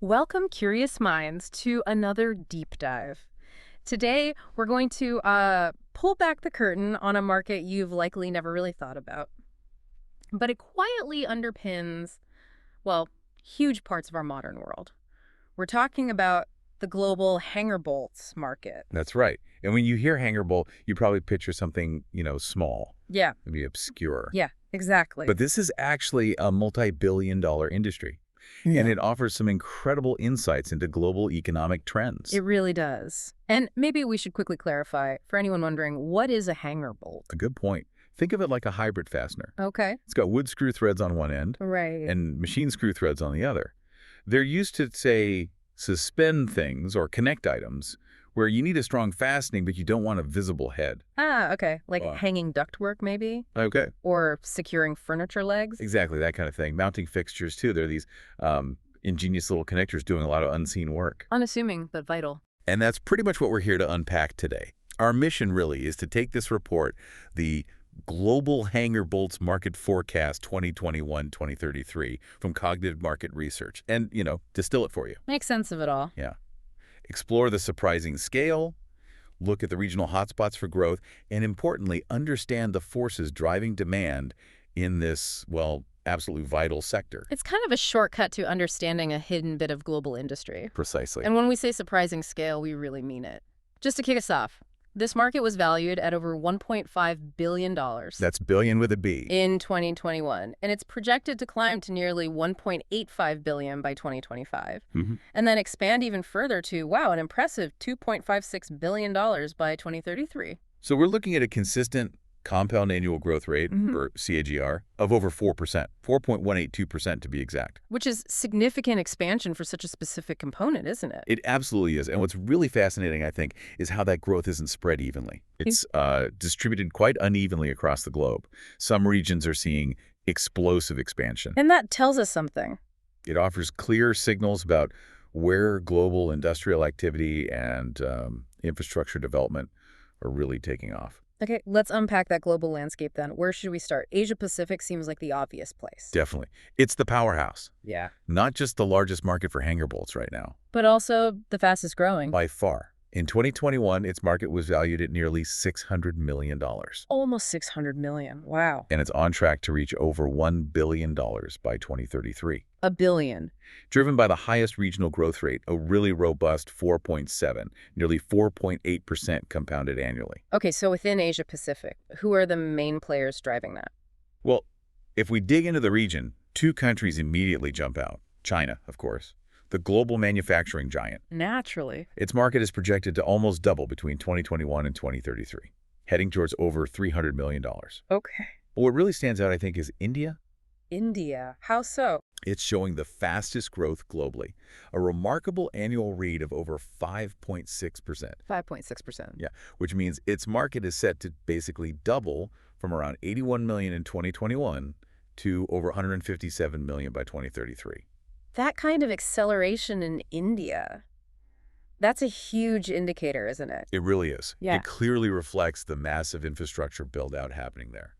Welcome, curious minds, to another deep dive. Today, we're going to pull back the curtain on a market you've likely never really thought about. But it quietly underpins, well, huge parts of our modern world. We're talking about the global hanger bolts market. That's right. And when you hear hanger bolt, you probably picture something, small, Yeah, maybe obscure. yeah, exactly. But this is actually a multi-billion-dollar industry, and Yeah. it offers some incredible insights into global economic trends. It really does. And maybe we should quickly clarify, for anyone wondering, what is a hanger bolt? A good point. Think of it like a hybrid fastener. Okay. It's got wood screw threads on one end Right. and machine screw threads on the other. They're used to, say, suspend things or connect items where you need a strong fastening, but you don't want a visible head. Ah, okay. Like Wow. hanging ductwork, maybe? Okay. Or securing furniture legs? Exactly, that kind of thing. Mounting fixtures, too. They're these ingenious little connectors doing a lot of unseen work. Unassuming, but vital. And that's pretty much what we're here to unpack today. Our mission really is to take this report, the Global Hanger Bolts Market Forecast 2021-2033 from Cognitive Market Research, and, distill it for you. Make sense of it all. Yeah. Explore the surprising scale, look at the regional hotspots for growth, and importantly, understand the forces driving demand in this, well, absolutely vital sector. It's kind of a shortcut to understanding a hidden bit of global industry. Precisely. And when we say surprising scale, we really mean it. Just to kick us off, this market was valued at over $1.5 billion That's billion with a B. in 2021, and it's projected to climb to nearly $1.85 billion by 2025, and then expand even further to, wow, an impressive $2.56 billion by 2033. So we're looking at a consistent compound annual growth rate, or CAGR, of over 4%, 4.182% to be exact. Which is significant expansion for such a specific component, isn't it? It absolutely is. And what's really fascinating, I think, is how that growth isn't spread evenly. It's distributed quite unevenly across the globe. Some regions are seeing explosive expansion. And that tells us something. It offers clear signals about where global industrial activity and infrastructure development are really taking off. Okay, let's unpack that global landscape then. Where should we start? Asia-Pacific seems like the obvious place. Definitely. It's the powerhouse. Yeah. Not just the largest market for hanger bolts right now. But also the fastest growing. By far. In 2021, its market was valued at nearly $600 million. Almost 600 million. Wow. And it's on track to reach over $1 billion by 2033. A billion. Driven by the highest regional growth rate, a really robust 4.7, nearly 4.8% compounded annually. Okay, so within Asia-Pacific, who are the main players driving that? Well, if we dig into the region, two countries immediately jump out. China, of course, the global manufacturing giant. Naturally. Its market is projected to almost double between 2021 and 2033, heading towards over $300 million. Okay. But what really stands out, I think, is India. India. How so? It's showing the fastest growth globally, a remarkable annual rate of over 5.6%. 5.6%. Yeah, which means its market is set to basically double from around 81 million in 2021 to over 157 million by 2033. That kind of acceleration in India, that's a huge indicator, isn't it? It really is. Yeah. It clearly reflects the massive infrastructure build-out happening there.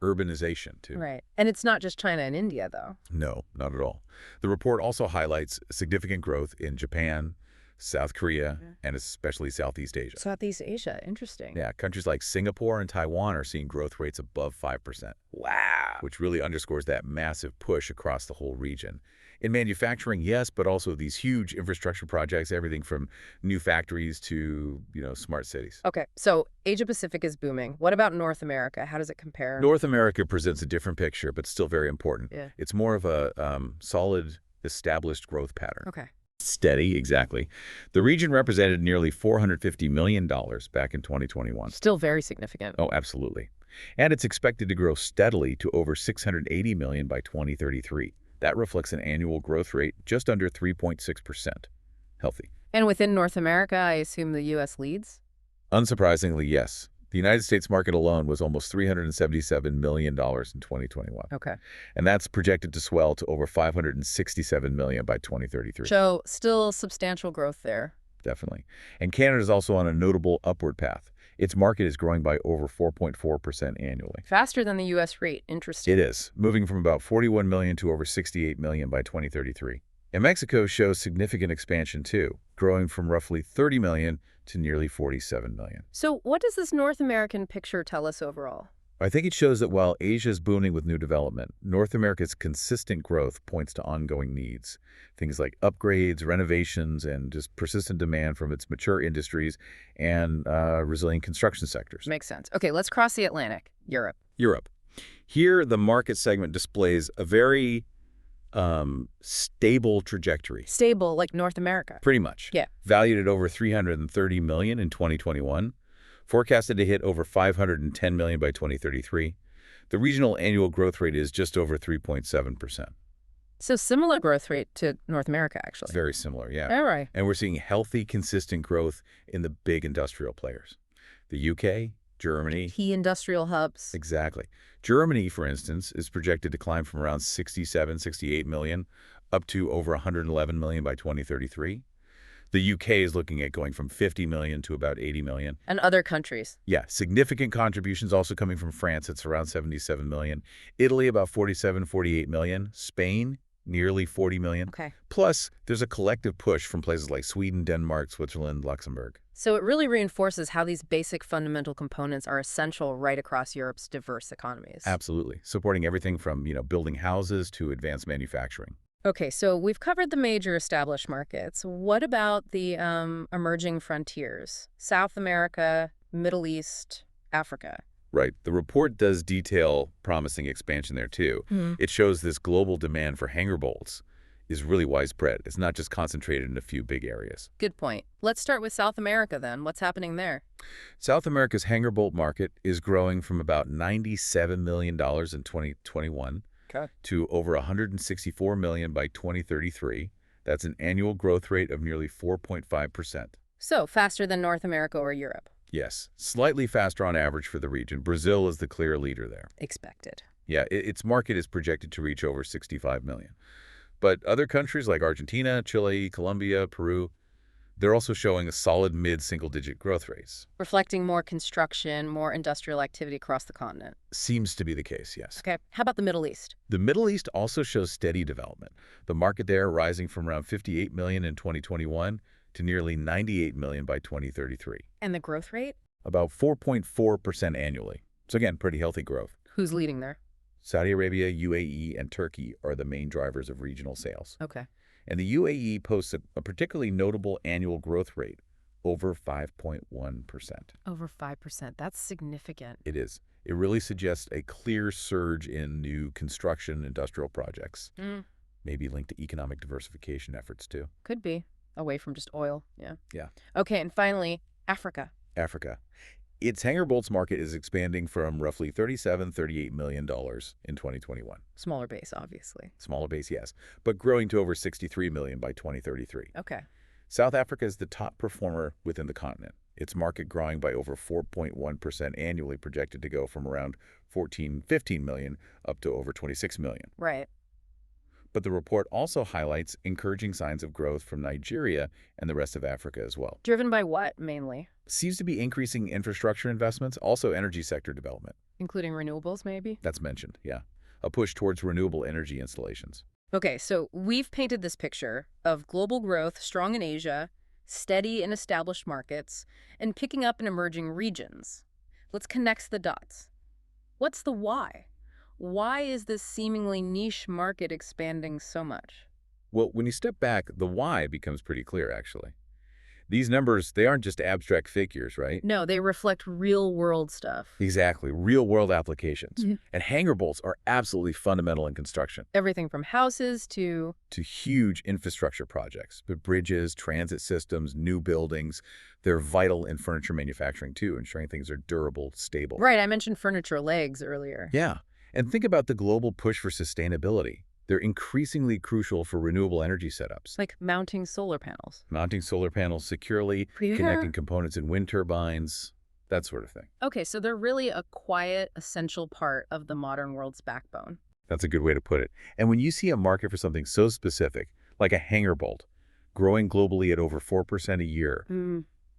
Urbanization, too. Right. And it's not just China and India, though. No, not at all. The report also highlights significant growth in Japan, South Korea, and especially Southeast Asia. Southeast Asia. Interesting. Yeah, countries like Singapore and Taiwan are seeing growth rates above 5%. Wow. Which really underscores that massive push across the whole region. In manufacturing, yes, but also these huge infrastructure projects, everything from new factories to, smart cities. Okay, so Asia-Pacific is booming. What about North America? How does it compare? North America presents a different picture, but still very important. Yeah. It's more of a solid, established growth pattern. Okay. Steady, exactly. The region represented nearly $450 million back in 2021. Still very significant. Oh, absolutely. And it's expected to grow steadily to over $680 million by 2033. That reflects an annual growth rate just under 3.6%. Healthy. And within North America, I assume the U.S. leads? Unsurprisingly, yes. The United States market alone was almost $377 million in 2021. Okay. And that's projected to swell to over $567 million by 2033. So still substantial growth there. Definitely. And Canada is also on a notable upward path. Its market is growing by over 4.4% annually. Faster than the U.S. rate. Interesting. It is, moving from about 41 million to over 68 million by 2033. And Mexico shows significant expansion too, growing from roughly 30 million to nearly 47 million. So what does this North American picture tell us overall? I think it shows that while Asia is booming with new development, North America's consistent growth points to ongoing needs. Things like upgrades, renovations, and just persistent demand from its mature industries and resilient construction sectors. Makes sense. Okay, let's cross the Atlantic. Europe. Europe. Here, the market segment displays a very stable trajectory. Stable, like North America. Pretty much. Yeah. Valued at over 330 million in 2021. Forecasted to hit over 510 million by 2033. The regional annual growth rate is just over 3.7%. So similar growth rate to North America, actually. Very similar, yeah. All right. And we're seeing healthy, consistent growth in the big industrial players. The UK, Germany. Key industrial hubs. Exactly. Germany, for instance, is projected to climb from around 67, 68 million up to over 111 million by 2033. The UK is looking at going from 50 million to about 80 million. And other countries. Yeah, significant contributions also coming from France. It's around 77 million. Italy, about 47, 48 million. Spain, nearly 40 million. Okay. Plus, there's a collective push from places like Sweden, Denmark, Switzerland, Luxembourg. So it really reinforces how these basic fundamental components are essential right across Europe's diverse economies. Absolutely. Supporting everything from, building houses to advanced manufacturing. Okay, so we've covered the major established markets. What about the emerging frontiers? South America, Middle East, Africa. Right. The report does detail promising expansion there, too. It shows this global demand for hanger bolts is really widespread. It's not just concentrated in a few big areas. Good point. Let's start with South America, then. What's happening there? South America's hanger bolt market is growing from about $97 million in 2021 to over 164 million by 2033. That's an annual growth rate of nearly 4.5%. So, faster than North America or Europe. Yes, slightly faster on average for the region. Brazil is the clear leader there. Expected. Yeah, its market is projected to reach over 65 million. But other countries like Argentina, Chile, Colombia, Peru, they're also showing a solid mid-single-digit growth rates. Reflecting more construction, more industrial activity across the continent. Seems to be the case, yes. Okay, how about the Middle East? The Middle East also shows steady development. The market there rising from around 58 million in 2021 to nearly 98 million by 2033. And the growth rate? About 4.4% annually. So again, pretty healthy growth. Who's leading there? Saudi Arabia, UAE, and Turkey are the main drivers of regional sales. Okay. And the UAE posts a particularly notable annual growth rate, over 5.1%. Over 5%. That's significant. It is. It really suggests a clear surge in new construction industrial projects. Maybe linked to economic diversification efforts, too. Could be. Away from just oil. Yeah. Yeah. Okay, and finally, Africa. Africa. Its hanger bolts market is expanding from roughly $37, $38 million in 2021. Smaller base, obviously. Smaller base, yes, but growing to over 63 million by 2033. Okay. South Africa is the top performer within the continent. Its market growing by over 4.1% annually, projected to go from around 15 million up to over 26 million. Right. But the report also highlights encouraging signs of growth from Nigeria and the rest of Africa as well. Driven by what, mainly? Seems to be increasing infrastructure investments, also energy sector development. Including renewables, maybe? That's mentioned, yeah. A push towards renewable energy installations. Okay, so we've painted this picture of global growth, strong in Asia, steady in established markets, and picking up in emerging regions. Let's connect the dots. What's the why? Why is this seemingly niche market expanding so much? Well, when you step back, the why becomes pretty clear, actually. These numbers, they aren't just abstract figures, right? No, they reflect real-world stuff. Exactly, real-world applications. And hanger bolts are absolutely fundamental in construction. Everything from houses to huge infrastructure projects, but bridges, transit systems, new buildings. They're vital in furniture manufacturing, too, ensuring things are durable, stable. Right, I mentioned furniture legs earlier. Yeah, and think about the global push for sustainability. They're increasingly crucial for renewable energy setups. Like mounting solar panels. Mounting solar panels securely, connecting components in wind turbines, that sort of thing. Okay, so they're really a quiet, essential part of the modern world's backbone. That's a good way to put it. And when you see a market for something so specific, like a hanger bolt, growing globally at over 4% a year,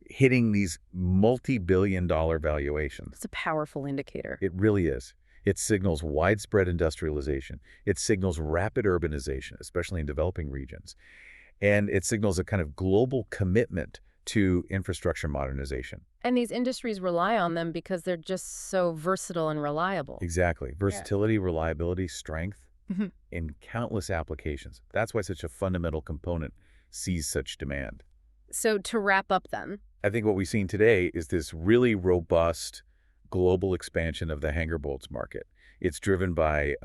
hitting these multi-billion-dollar valuations. It's a powerful indicator. It really is. It signals widespread industrialization. It signals rapid urbanization, especially in developing regions. And it signals a kind of global commitment to infrastructure modernization. And these industries rely on them because they're just so versatile and reliable. Exactly. Yeah. Versatility, reliability, strength Mhm. in countless applications. That's why such a fundamental component sees such demand. So to wrap up then, I think what we've seen today is this really robust global expansion of the hanger bolts market. It's driven by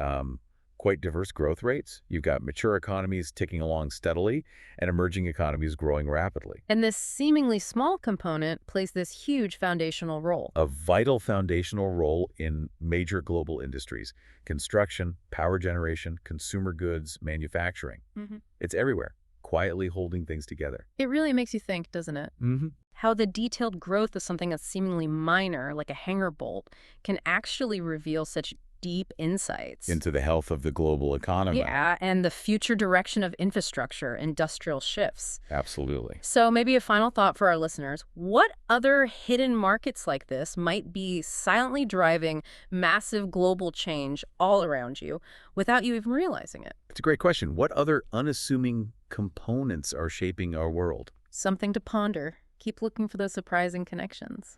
quite diverse growth rates. You've got mature economies ticking along steadily and emerging economies growing rapidly. and this seemingly small component plays this huge foundational role. A vital foundational role in major global industries: construction, power generation, consumer goods, manufacturing. Mhm. It's everywhere, quietly holding things together. It really makes you think, doesn't it? Mm-hmm. How the detailed growth of something that's seemingly minor, like a hanger bolt, can actually reveal such deep insights. Into the health of the global economy. Yeah, and the future direction of infrastructure, industrial shifts. Absolutely. So maybe a final thought for our listeners. What other hidden markets like this might be silently driving massive global change all around you without you even realizing it? It's a great question. What other unassuming components are shaping our world? Something to ponder. Keep looking for those surprising connections.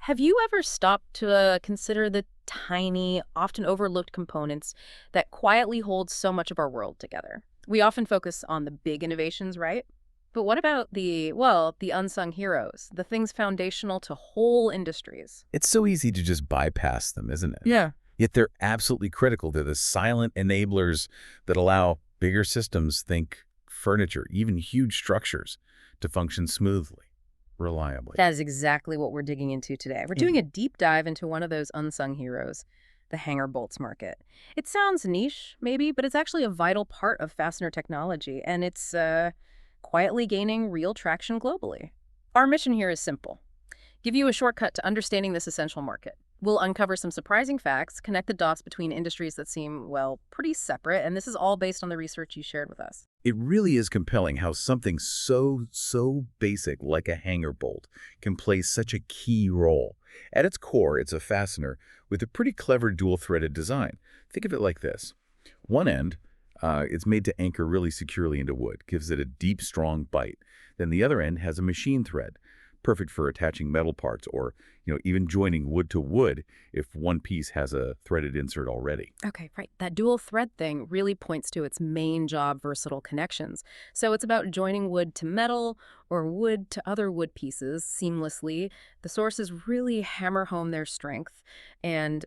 Have you ever stopped to consider the tiny, often overlooked components that quietly hold so much of our world together? We often focus on the big innovations, right? But what about the unsung heroes, the things foundational to whole industries? It's so easy to just bypass them, isn't it? Yeah. Yet they're absolutely critical. They're the silent enablers that allow bigger systems, think furniture, even huge structures, to function smoothly, reliably. That is exactly what we're digging into today. We're doing a deep dive into one of those unsung heroes, the hanger bolts market. It sounds niche, maybe, but it's actually a vital part of fastener technology, and it's quietly gaining real traction globally. Our mission here is simple: give you a shortcut to understanding this essential market. We'll uncover some surprising facts, connect the dots between industries that seem, well, pretty separate, and this is all based on the research you shared with us. It really is compelling how something so basic like a hanger bolt can play such a key role. At its core, it's a fastener with a pretty clever dual-threaded design. Think of it like this. One end, it's made to anchor really securely into wood, gives it a deep, strong bite. Then the other end has a machine thread, perfect for attaching metal parts or, even joining wood to wood if one piece has a threaded insert already. Okay, right. That dual thread thing really points to its main job, versatile connections. So it's about joining wood to metal or wood to other wood pieces seamlessly. The sources really hammer home their strength and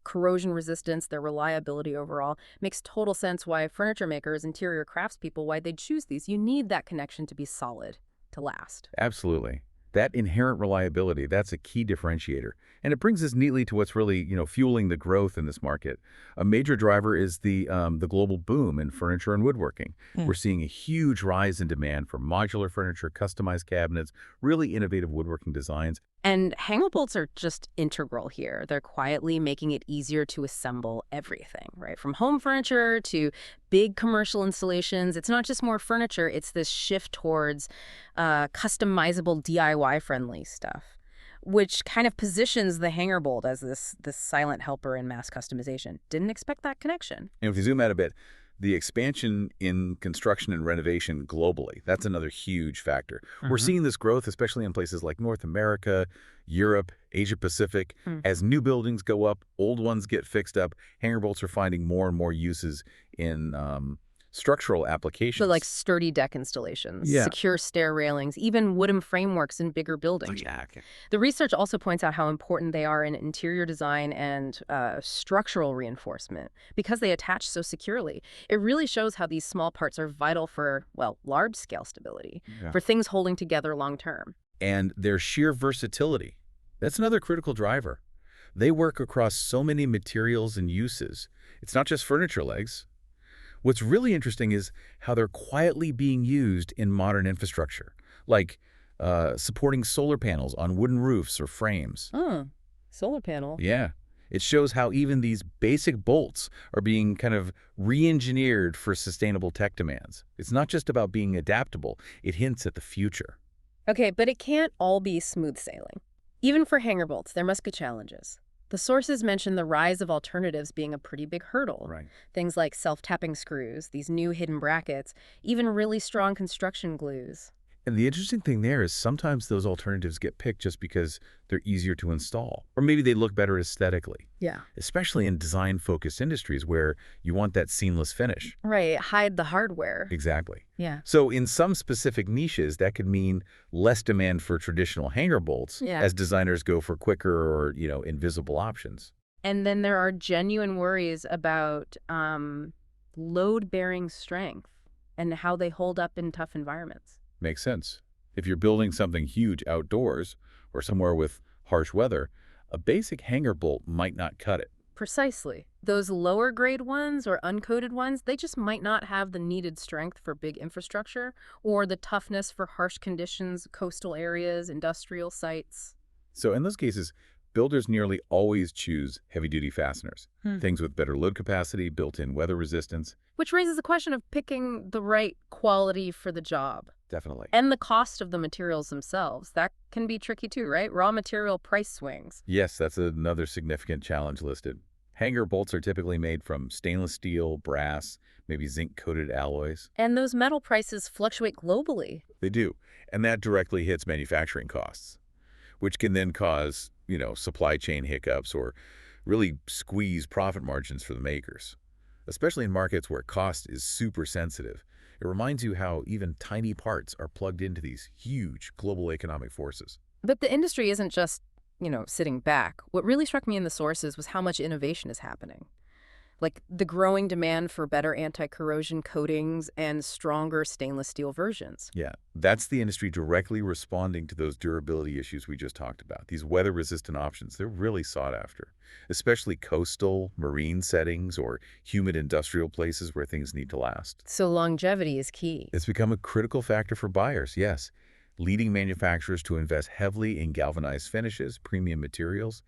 corrosion resistance, their reliability overall. Makes total sense why furniture makers, interior craftspeople, why they'd choose these. You need that connection to be solid, to last. Absolutely. That inherent reliability, that's a key differentiator. And it brings us neatly to what's really, fueling the growth in this market. A major driver is the global boom in furniture and woodworking. We're seeing a huge rise in demand for modular furniture, customized cabinets, really innovative woodworking designs. And hanger bolts are just integral here. They're quietly making it easier to assemble everything, right? From home furniture to big commercial installations. It's not just more furniture, it's this shift towards customizable DIY-friendly stuff, which kind of positions the hanger bolt as this silent helper in mass customization. Didn't expect that connection. And if you zoom out a bit, the expansion in construction and renovation globally, that's another huge factor. We're seeing this growth, especially in places like North America, Europe, Asia Pacific. As new buildings go up, old ones get fixed up. Hanger bolts are finding more and more uses in structural applications. So like sturdy deck installations, Yeah. secure stair railings, even wooden frameworks in bigger buildings. Okay. The research also points out how important they are in interior design and structural reinforcement because they attach so securely. It really shows how these small parts are vital for, well, large-scale stability, Yeah. for things holding together long-term. And their sheer versatility, that's another critical driver. They work across so many materials and uses. It's not just furniture legs. What's really interesting is how they're quietly being used in modern infrastructure, like supporting solar panels on wooden roofs or frames. Oh, solar panel. Yeah. It shows how even these basic bolts are being kind of re-engineered for sustainable tech demands. It's not just about being adaptable. It hints at the future. Okay, but it can't all be smooth sailing. Even for hanger bolts, there must be challenges. The sources mention the rise of alternatives being a pretty big hurdle. Right. Things like self-tapping screws, these new hidden brackets, even really strong construction glues. And the interesting thing there is sometimes those alternatives get picked just because they're easier to install, or maybe they look better aesthetically, Yeah. especially in design-focused industries where you want that seamless finish. Right, hide the hardware. Exactly. Yeah. So in some specific niches, that could mean less demand for traditional hanger bolts Yeah. as designers go for quicker or, invisible options. And then there are genuine worries about load-bearing strength and how they hold up in tough environments. Makes sense. If you're building something huge outdoors or somewhere with harsh weather, a basic hanger bolt might not cut it. Precisely. Those lower grade ones or uncoated ones, they just might not have the needed strength for big infrastructure or the toughness for harsh conditions, coastal areas, industrial sites. So in those cases, builders nearly always choose heavy-duty fasteners, things with better load capacity, built-in weather resistance. Which raises the question of picking the right quality for the job. Definitely. And the cost of the materials themselves. That can be tricky too, right? Raw material price swings. Yes, that's another significant challenge listed. Hanger bolts are typically made from stainless steel, brass, maybe zinc-coated alloys. And those metal prices fluctuate globally. They do, and that directly hits manufacturing costs, which can then cause, supply chain hiccups or really squeeze profit margins for the makers, especially in markets where cost is super sensitive. It reminds you how even tiny parts are plugged into these huge global economic forces. But the industry isn't just, sitting back. What really struck me in the sources was how much innovation is happening. Like the growing demand for better anti-corrosion coatings and stronger stainless steel versions. Yeah, that's the industry directly responding to those durability issues we just talked about. These weather-resistant options, they're really sought after, especially coastal, marine settings, or humid industrial places where things need to last. So longevity is key. It's become a critical factor for buyers, yes, leading manufacturers to invest heavily in galvanized finishes, premium materials.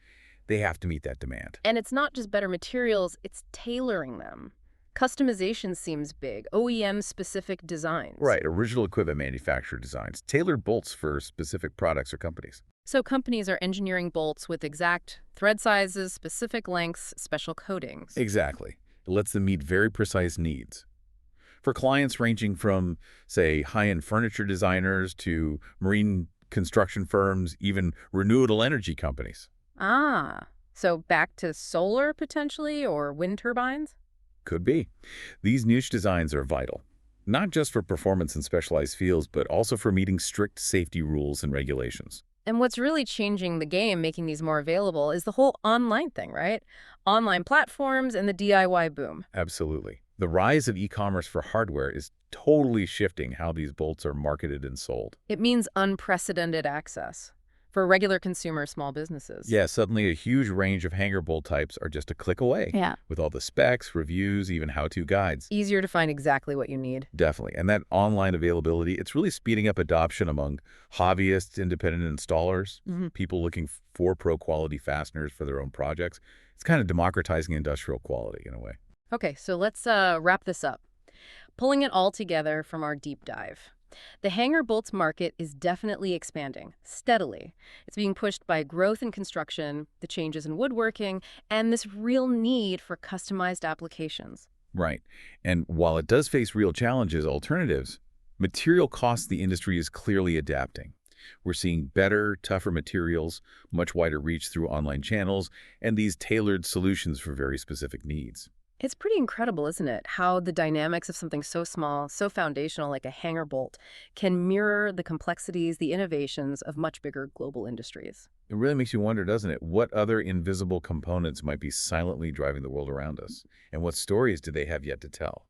They have to meet that demand. And it's not just better materials, it's tailoring them. Customization seems big, OEM-specific designs. Right, original equipment manufacturer designs, tailored bolts for specific products or companies. So companies are engineering bolts with exact thread sizes, specific lengths, special coatings. Exactly. It lets them meet very precise needs. For clients ranging from, say, high-end furniture designers to marine construction firms, even renewable energy companies. Ah, so back to solar potentially or wind turbines? Could be. These niche designs are vital, not just for performance in specialized fields, but also for meeting strict safety rules and regulations. And what's really changing the game, making these more available, is the whole online thing, right? Online platforms and the DIY boom. Absolutely. The rise of e-commerce for hardware is totally shifting how these bolts are marketed and sold. It means unprecedented access for regular consumer small businesses. Yeah, suddenly a huge range of hanger bolt types are just a click away. Yeah. With all the specs, reviews, even how-to guides. Easier to find exactly what you need. Definitely. And that online availability, it's really speeding up adoption among hobbyists, independent installers, people looking for pro-quality fasteners for their own projects. It's kind of democratizing industrial quality in a way. Okay, so let's wrap this up. Pulling it all together from our deep dive. The hanger bolts market is definitely expanding, steadily. It's being pushed by growth in construction, the changes in woodworking, and this real need for customized applications. Right. And while it does face real challenges, alternatives, material costs the industry is clearly adapting. We're seeing better, tougher materials, much wider reach through online channels, and these tailored solutions for very specific needs. It's pretty incredible, isn't it, how the dynamics of something so small, so foundational like a hanger bolt can mirror the complexities, the innovations of much bigger global industries. It really makes you wonder, doesn't it, what other invisible components might be silently driving the world around us, and what stories do they have yet to tell?